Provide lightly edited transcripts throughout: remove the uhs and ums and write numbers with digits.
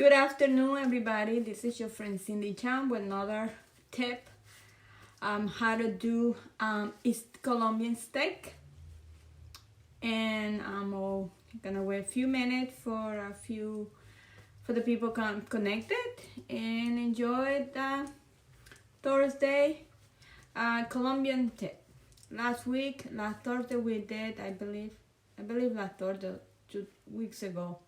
Good afternoon, everybody. This is your friend Cindy Chan with another tip. How to do East Colombian steak. And I'm gonna wait a few minutes for the people connected and enjoy the Thursday Colombian tip. Last Thursday we did, I believe last Thursday, 2 weeks ago.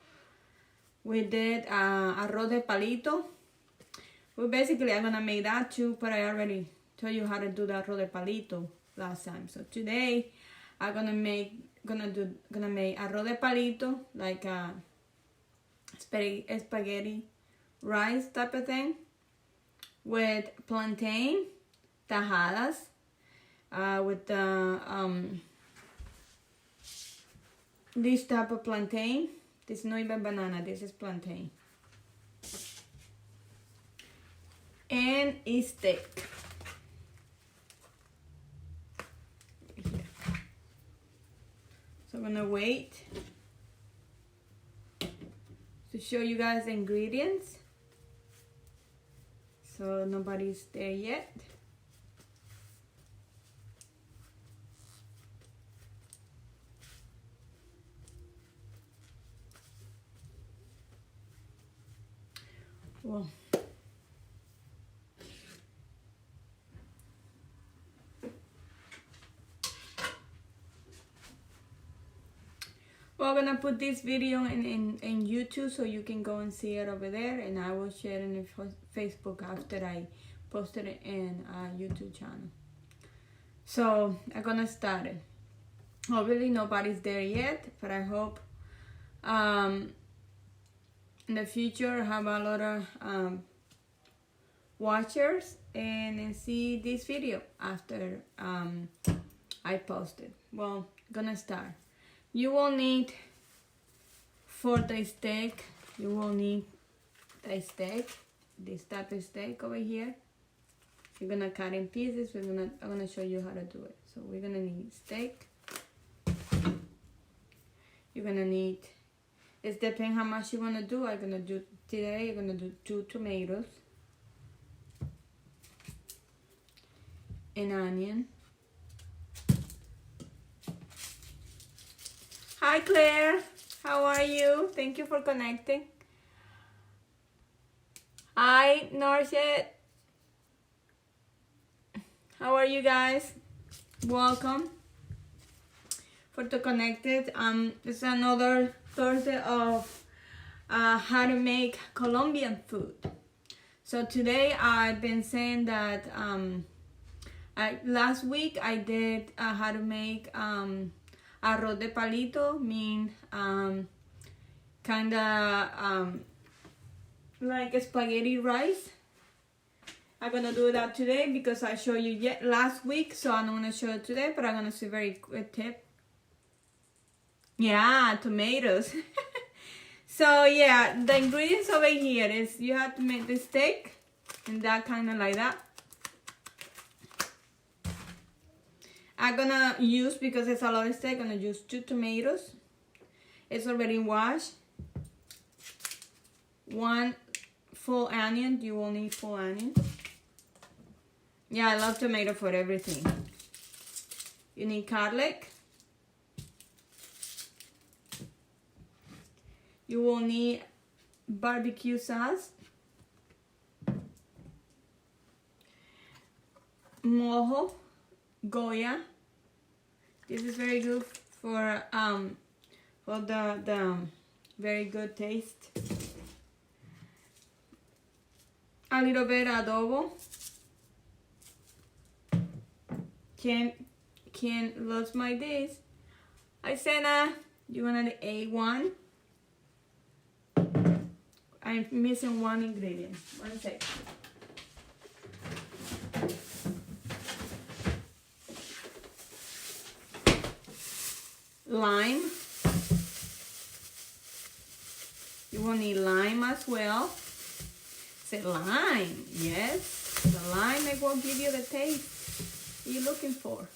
We did arroz de palito. Well, basically, I'm gonna make that too, but I already told you how to do the arroz de palito last time. So today, I'm gonna make arroz de palito, like spaghetti rice type of thing, with plantain tajadas, with this type of plantain. This is not even banana, this is plantain. And a steak. Here. So I'm gonna wait to show you guys the ingredients. So nobody's there yet. Well, we're gonna put this video in YouTube so you can go and see it over there, and I will share it in Facebook after I post it in YouTube channel. So I'm gonna start it. Obviously nobody's there yet, but I hope in the future have a lot of watchers and see this video after I post it. Well, gonna start. You will need, for the steak, you will need the steak, this type of steak over here. You're gonna cut in pieces. I'm gonna show you how to do it. So we're gonna need steak. You're gonna need, it's depending how much you wanna do. I'm gonna do today. I'm gonna do 2 tomatoes, an onion. Hi Claire, how are you? Thank you for connecting. Hi Norset, how are you guys? Welcome for the connected. This is another Thursday of how to make Colombian food. So today I've been saying that last week I did how to make arroz de palito, mean kinda like a spaghetti rice. I'm gonna do that today because I showed you last week, so I'm not gonna show it today, but I'm gonna see a very quick tip. Yeah, tomatoes. So yeah, the ingredients over here is you have to make the steak and that kind of like that. I'm gonna use, because it's a lot of steak, I'm gonna use 2 tomatoes. It's already washed. 1 full onion. You will need full onion. Yeah, I love tomato for everything. You need garlic. You will need barbecue sauce, mojo, Goya. This is very good for the very good taste. A little bit of adobo. Can loves my this. Hi Senna, you want an A1? I'm missing one ingredient. 1 second. Lime. You will need lime as well. Say lime, yes. The lime that will give you the taste you're looking for.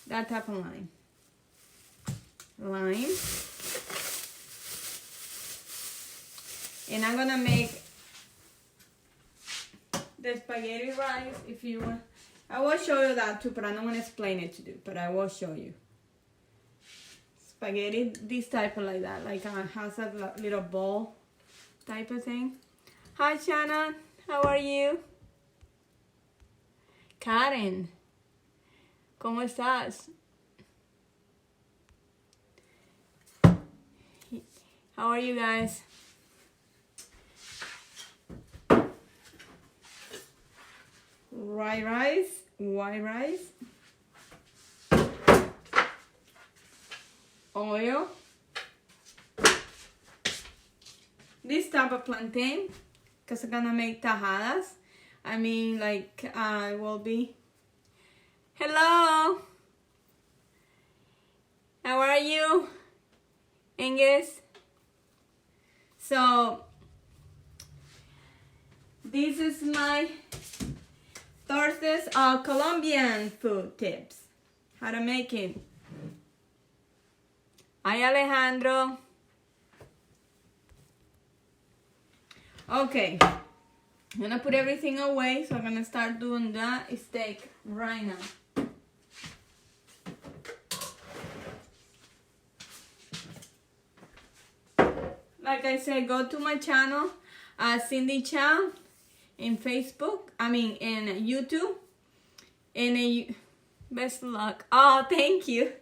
That type of lime. Lime. And I'm gonna make the spaghetti rice. If you want, I will show you that too, but I don't want to explain it to you, but I will show you. Spaghetti, this type of like that, like has a little bowl type of thing. Hi Shannon, how are you? Karen, ¿cómo estás? How are you guys? White rice, oil, this type of plantain, because I'm gonna make tajadas. I mean, like, I will be. Hello, how are you, Angus? So, this is my Thursdays Colombian food tips. How to make it. Hi Alejandro. Okay, I'm gonna put everything away, so I'm gonna start doing that steak right now. Like I said, go to my channel, Cindy Chow, in Facebook, in YouTube, and best of luck. Oh, thank you.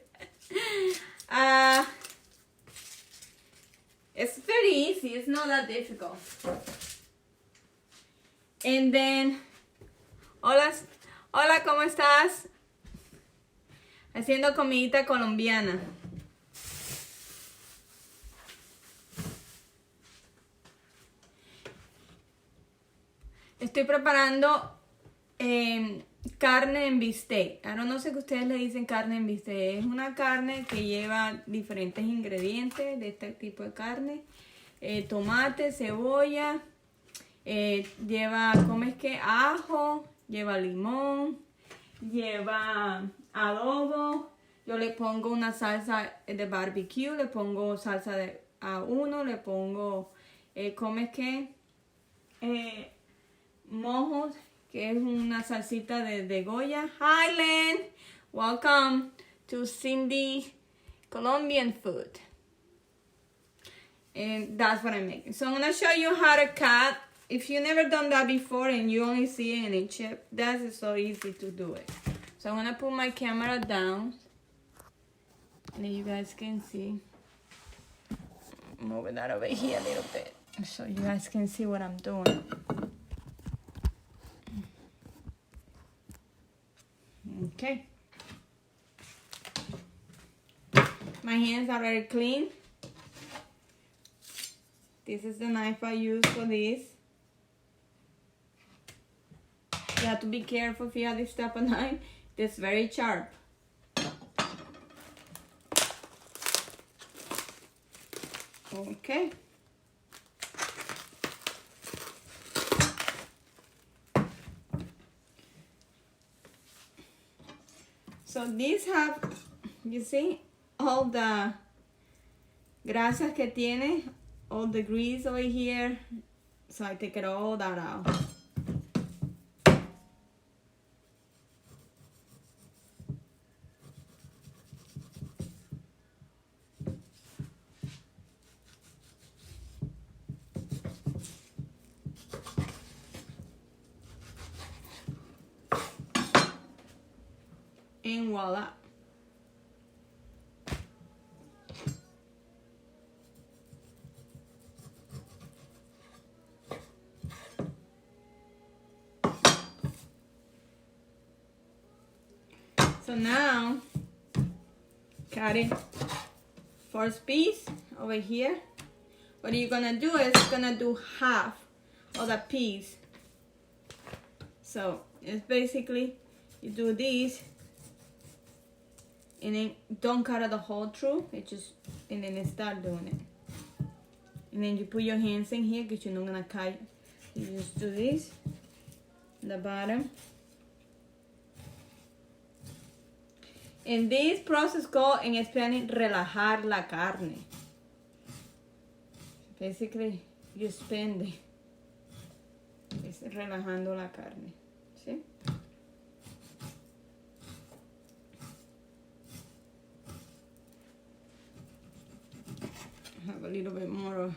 It's very easy, it's not that difficult. And then, hola, ¿cómo estás? Haciendo comidita colombiana. Estoy preparando carne en beefsteak. Ahora no sé qué ustedes le dicen carne en beefsteak. Es una carne que lleva diferentes ingredientes de este tipo de carne. Tomate, cebolla, lleva, ¿cómo es que? Ajo, lleva limón, lleva adobo. Yo le pongo una salsa de barbecue, le pongo salsa de A1, le pongo, ¿cómo es que? Mojos, que es una salsita de Goya. Hi Len, welcome to Cindy Colombian food. And that's what I'm making. So I'm gonna show you how to cut. If you never done that before and you only see it in a chip, that's so easy to do it. So I'm gonna put my camera down and then you guys can see. Move that over here a little bit so you guys can see what I'm doing. Okay. My hands are very clean. This is the knife I use for this. You have to be careful if you have this type of knife. It's very sharp. Okay. So these have, you see, all the grasas que tiene, all the grease over here. So I take it all that out. And voila. So now, cut it. First piece over here. What you're gonna do is gonna do half of the piece. So it's basically you do this. And then don't cut it the whole through. And then start doing it. And then you put your hands in here because you're not gonna cut. You just do this, the bottom. And this process called in Spanish relajar la carne. Basically, you spend it. Es relajando la carne, ¿sí? Have a little bit more.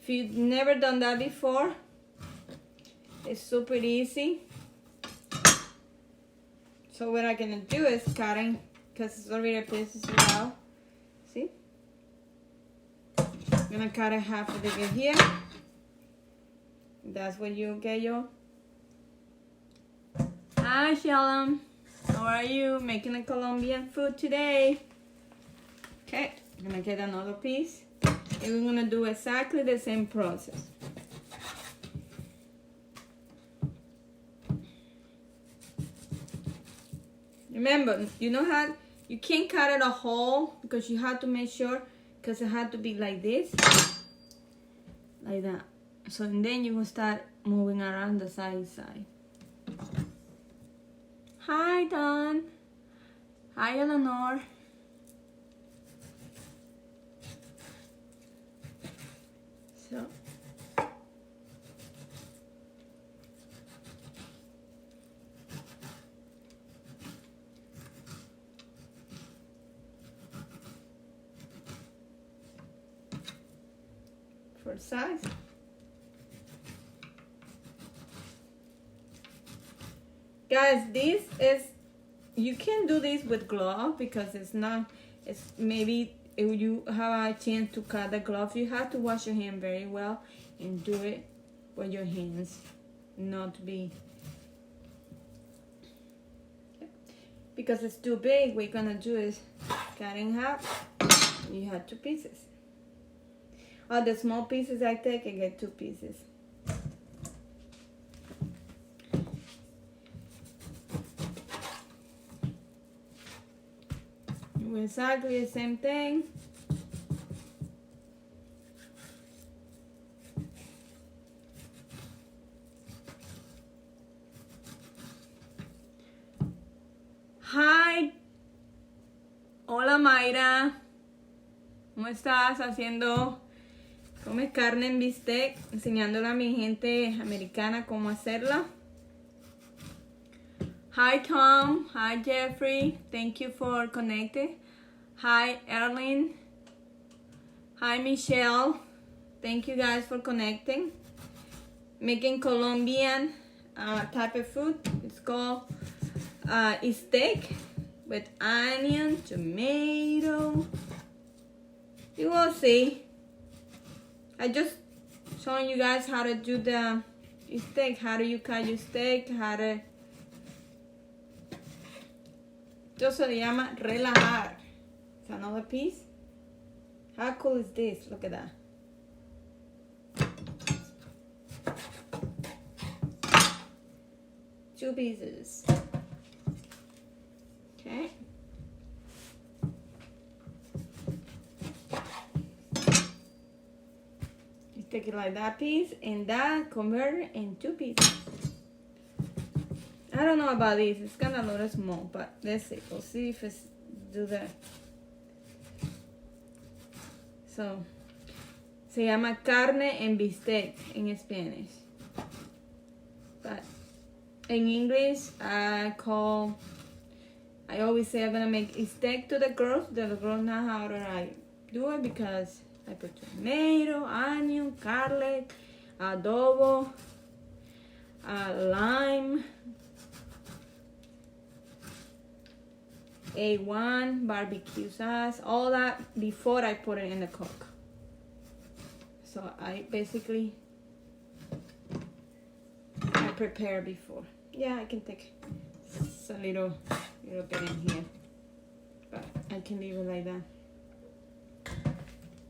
If you've never done that before, it's super easy. So what I'm gonna do is cutting, because it's already pieces out. See? I'm gonna cut it half of it here. That's what you get your. Hi Shalom, how are you? Making a Colombian food today. Okay, I'm gonna get another piece. And we're gonna do exactly the same process. Remember, you know how you can't cut it a hole because you have to make sure, because it had to be like this, like that. So and then you will start moving around the side. Hi Don. Hi Eleanor. So for size. Guys, this is, you can do this with glove because it's not, it's maybe if you have a chance to cut the glove, you have to wash your hand very well and do it with your hands, not be, because it's too big. We're gonna do is cut in half. You have 2 pieces. All the small pieces I take, I get 2 pieces. Exactly the same thing. Hi. Hola Mayra. ¿Cómo estás haciendo? Comes carne en bistec, enseñándole a mi gente americana cómo hacerla. Hi Tom. Hi Jeffrey. Thank you for connecting. Hi Erlyn. Hi Michelle. Thank you guys for connecting. Making Colombian type of food. It's called steak with onion, tomato. You will see. I just showing you guys how to do the steak. How do you cut your steak? How to. Esto se le llama relajar. It's another piece. How cool is this? Look at that. Two pieces. Okay. You take it like that piece and that convert it in 2 pieces. I don't know about this. It's kind of a little small, but let's see. We'll see if it's do that. So, se llama carne en bistec in Spanish. But in English, I always say I'm gonna make a steak to the girls. The girls know how to do it because I put tomato, onion, garlic, adobo, lime, A1, barbecue sauce, all that before I put it in the cook. So I basically prepare before. Yeah, I can take a little bit in here, but I can leave it like that.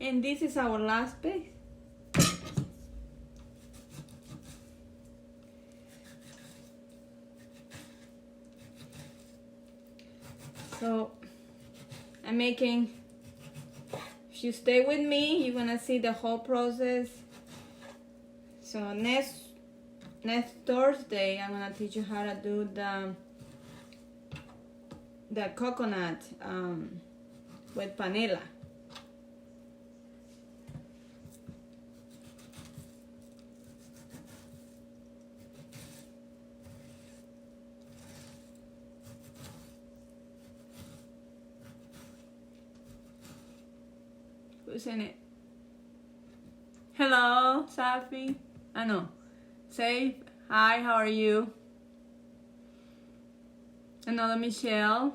And this is our last piece. So I'm making, if you stay with me, you're gonna see the whole process. So next next Thursday I'm gonna teach you how to do the coconut with vanilla. Who's in it? Hello, Safi. I know. Say hi, how are you? Another Michelle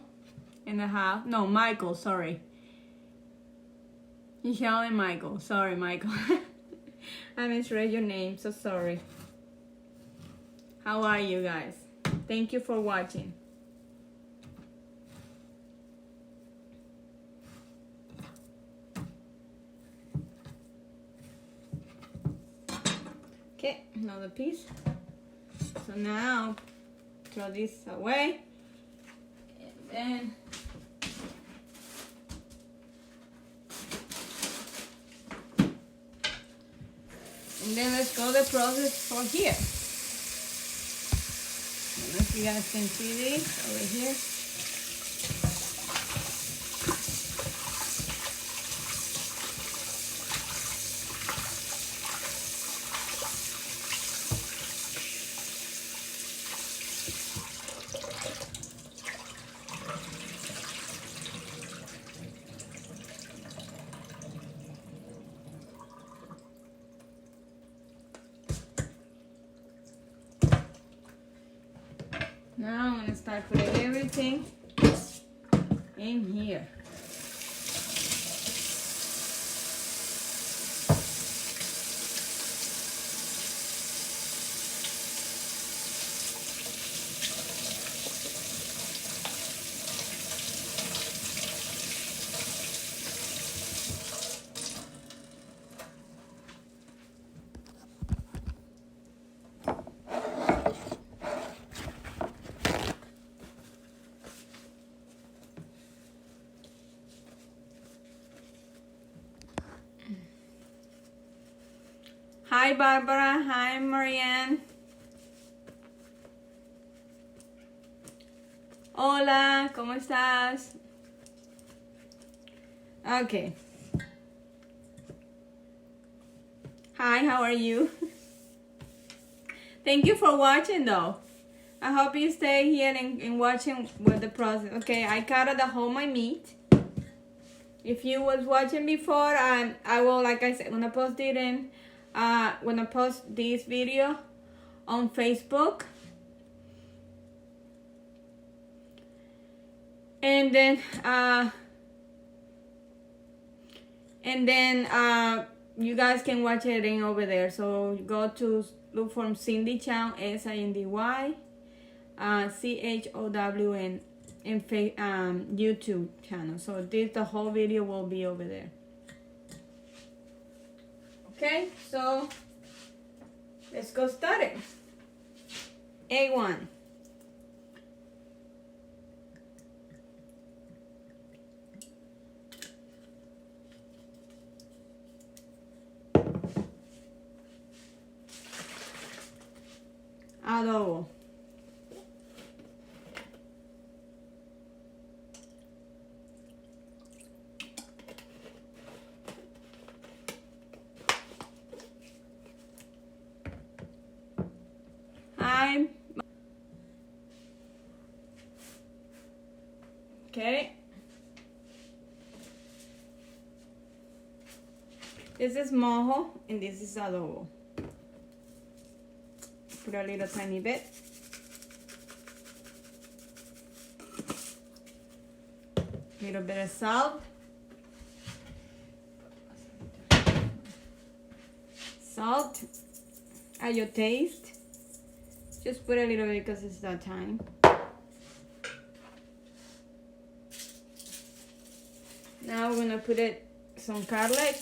in the house. No, Michael, sorry. Michelle and Michael. Sorry, Michael. I misread your name, so sorry. How are you guys? Thank you for watching. Okay, another piece. So now throw this away, and then let's go the process for here. I don't know if you guys can see this over here. Now I'm gonna start putting everything in here. Hi Barbara, hi Marianne. Hola, ¿cómo estás? Okay. Hi, how are you? Thank you for watching though. I hope you stay here and watching with the process. Okay, I cut out the whole my meat. If you was watching before, I will, like I said, when I post it in, when I post this video on Facebook. And then you guys can watch it in over there. So go to look for Cindy Chow, Sindy CHOWN in YouTube channel. So the whole video will be over there. Okay, so let's go start it. A1. Adobo. Okay. This is mojo and this is adobo. Put a little tiny bit. Little bit of salt. Salt at your taste. Just put a little bit because it's that time. Now we're gonna put it some garlic.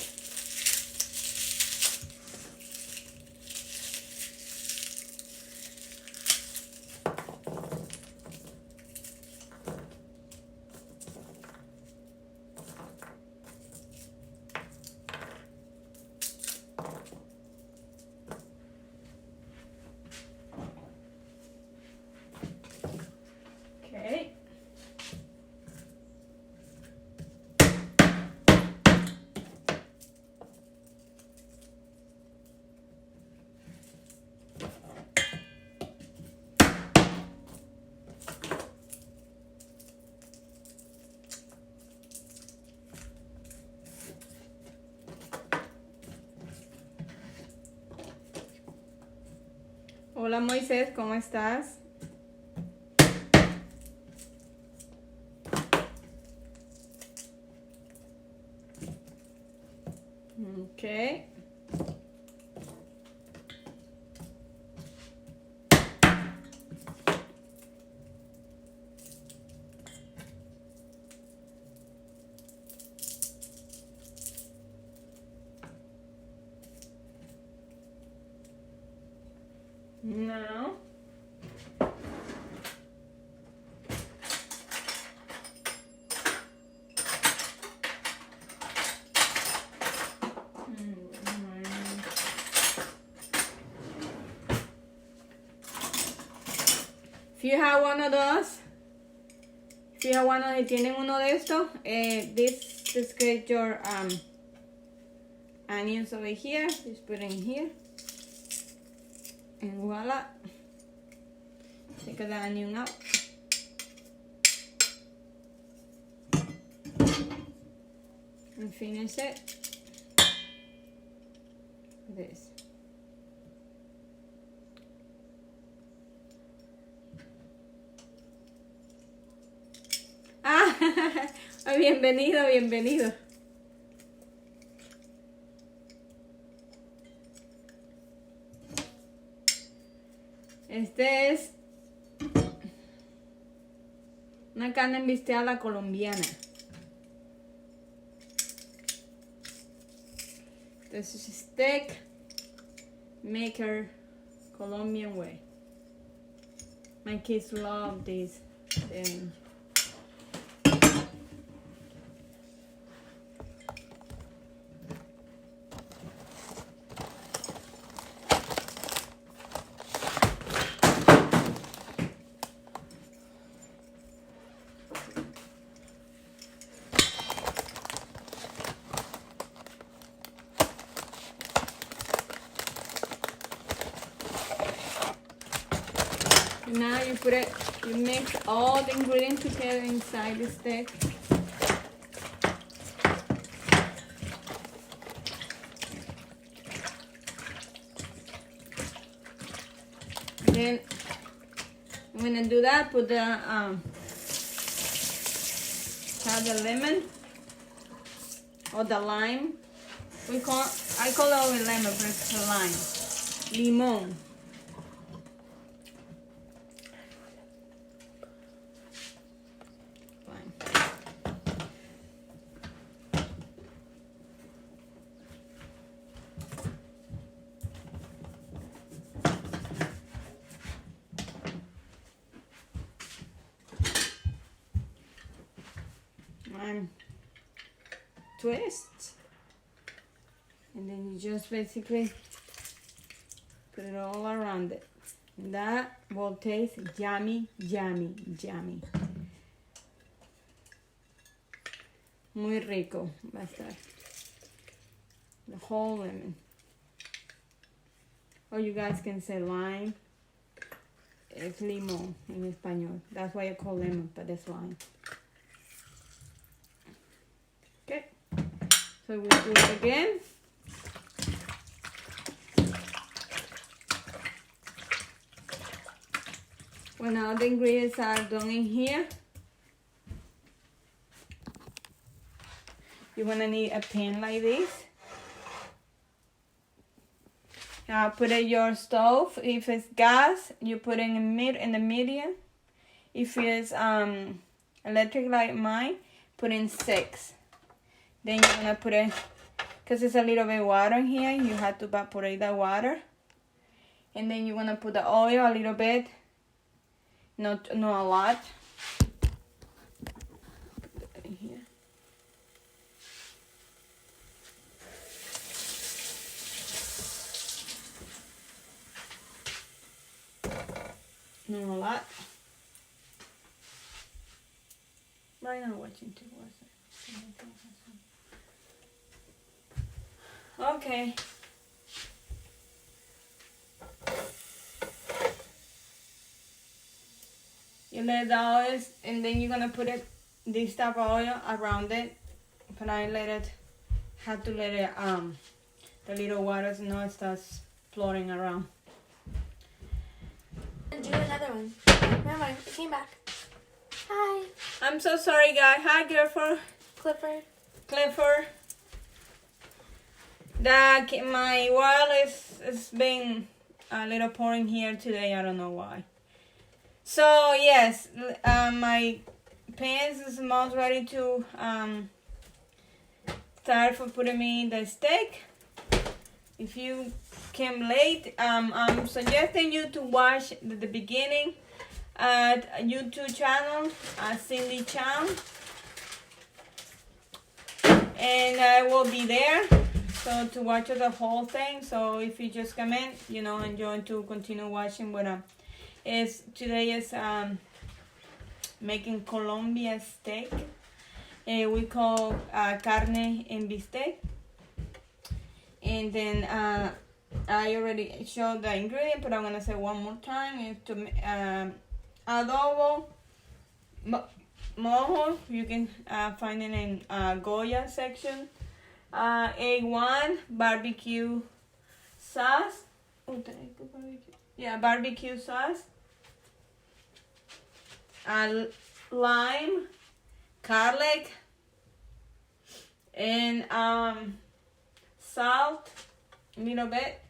Hola Moisés, ¿cómo estás? Okay. Now, if you have one of those, si tienen uno de estos, just get your onions over here, just put it in here, and voila, take the onion out. And finish it with this. Ah, bienvenido, bienvenido. Este es una carne en bistec a la colombiana. This is a steak maker Colombian way. My kids love this thing. Now you mix all the ingredients together inside the steak. Then I'm gonna do that. Put the have the lemon or the lime. I call it always lemon, but it's a lime. Limon. And twist, and then you just basically put it all around it. That will taste yummy, yummy, yummy. Muy rico va a estar. The whole lemon. Or you guys can say lime. Es limón en español. That's why I call lemon, but it's lime. Okay. So we'll do it again. When all the ingredients are done in here, you're gonna need a pan like this. Now put it your stove. If it's gas, you put it in the medium. If it's electric like mine, put in 6. Then you're gonna put it, because it's a little bit water here, you have to evaporate the water. And then you're gonna put the oil a little bit, not a lot. Put that in here. Not a lot. Right now watching too much. Okay. You let the oil, and then you're gonna put it this type of oil around it. But I have to let it the little water, so now it starts floating around. Do another one. Never mind, it came back. Hi. I'm so sorry, guys. Hi, Clifford. My water is been a little pouring here today. I don't know why. So yes, my pans is almost ready to start for putting me the steak. If you came late, I'm suggesting you to watch the beginning at a YouTube channel, Cindy Chan, and I will be there. So to watch the whole thing. So if you just come in, enjoy to continue watching. But today is making Colombia steak. We call carne de beefsteak. And then I already showed the ingredient, but I'm gonna say one more time. Is to adobo mojo. You can find it in Goya section. A1 barbecue sauce. Barbecue sauce. Lime, garlic, and salt, a little bit.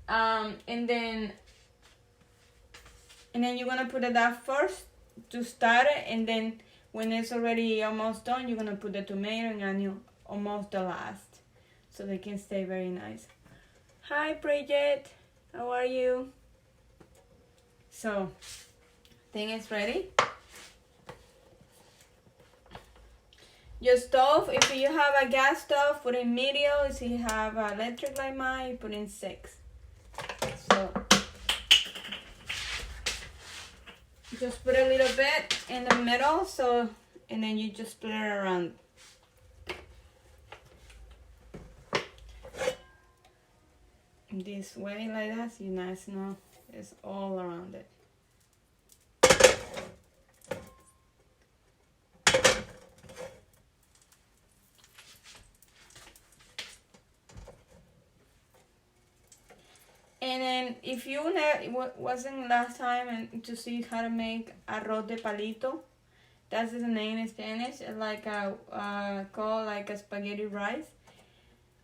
And then you're gonna put it up first to start it, and then when it's already almost done, you're gonna put the tomato and onion almost the last, so they can stay very nice. Hi Bridget, how are you? So thing is ready. Your stove, if you have a gas stove, put in medium. If you have electric like mine, put in 6. So just put a little bit in the middle, and then you just split it around. This way, like that, so you nice know it's all around it. And then if you wasn't last time and to see how to make arroz de palito, that's the name in Spanish, like called like a spaghetti rice.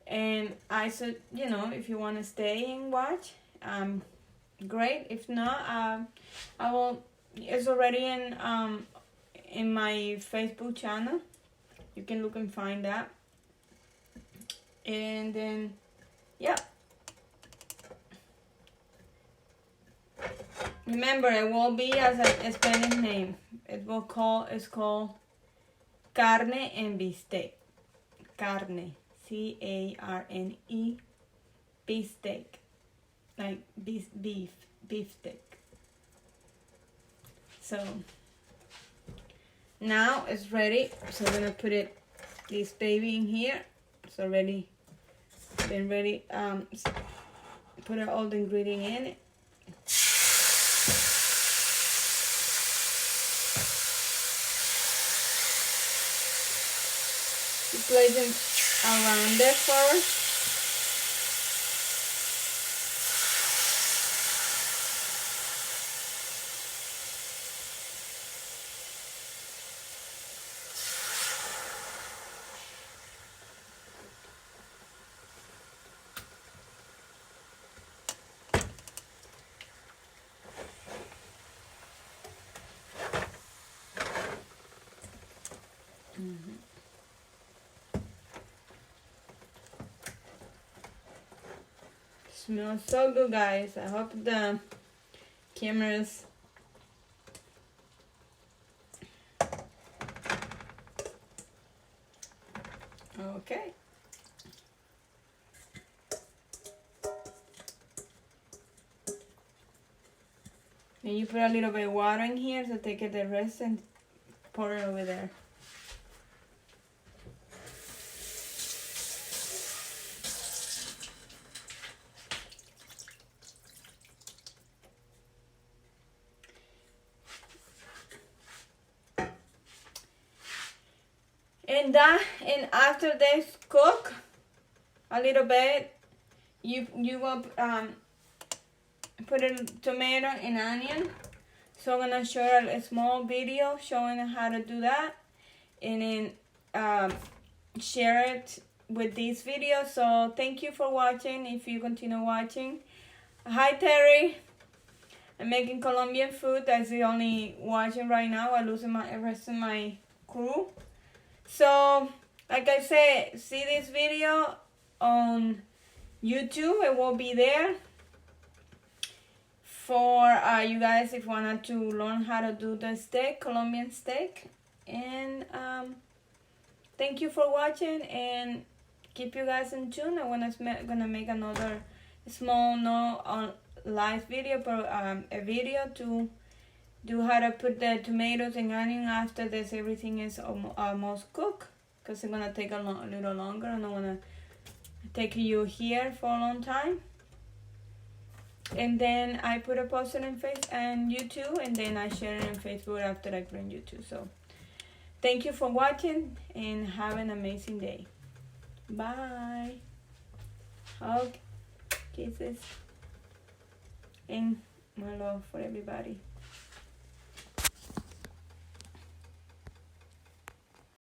And I said, if you want to stay and watch, great. If not, I will. It's already in my Facebook channel. You can look and find that. And then, yeah. Remember, it will be as a Spanish name. It's called Carne de Beefsteak. Carne. C-A-R-N-E, beefsteak, like beefsteak. So now it's ready. So I'm gonna put this baby in here. It's already been ready. Put all the ingredient in it. You place them around it first. Smells so good, guys. I hope the cameras okay. And you put a little bit of water in here to take it the rest and pour it over there. And after they cook a little bit, you will put a tomato and onion. So I'm gonna show a small video showing how to do that, and then share it with this video. So thank you for watching. If you continue watching, hi Terry. I'm making Colombian food. That's the only watching right now. I'm losing my rest of my crew. So like I said, see this video on YouTube. It will be there for you guys if wanted to learn how to do the steak, Colombian steak. And thank you for watching, and keep you guys in tune. I'm gonna make another small live video, but a video to do how to put the tomatoes and onion after this everything is almost cooked, because it's gonna take a little longer. I don't wanna take you here for a long time. And then I put a post it in YouTube, and then I share it on Facebook after I put it on YouTube. So thank you for watching, and have an amazing day. Bye. Hug, kisses, and my love for everybody.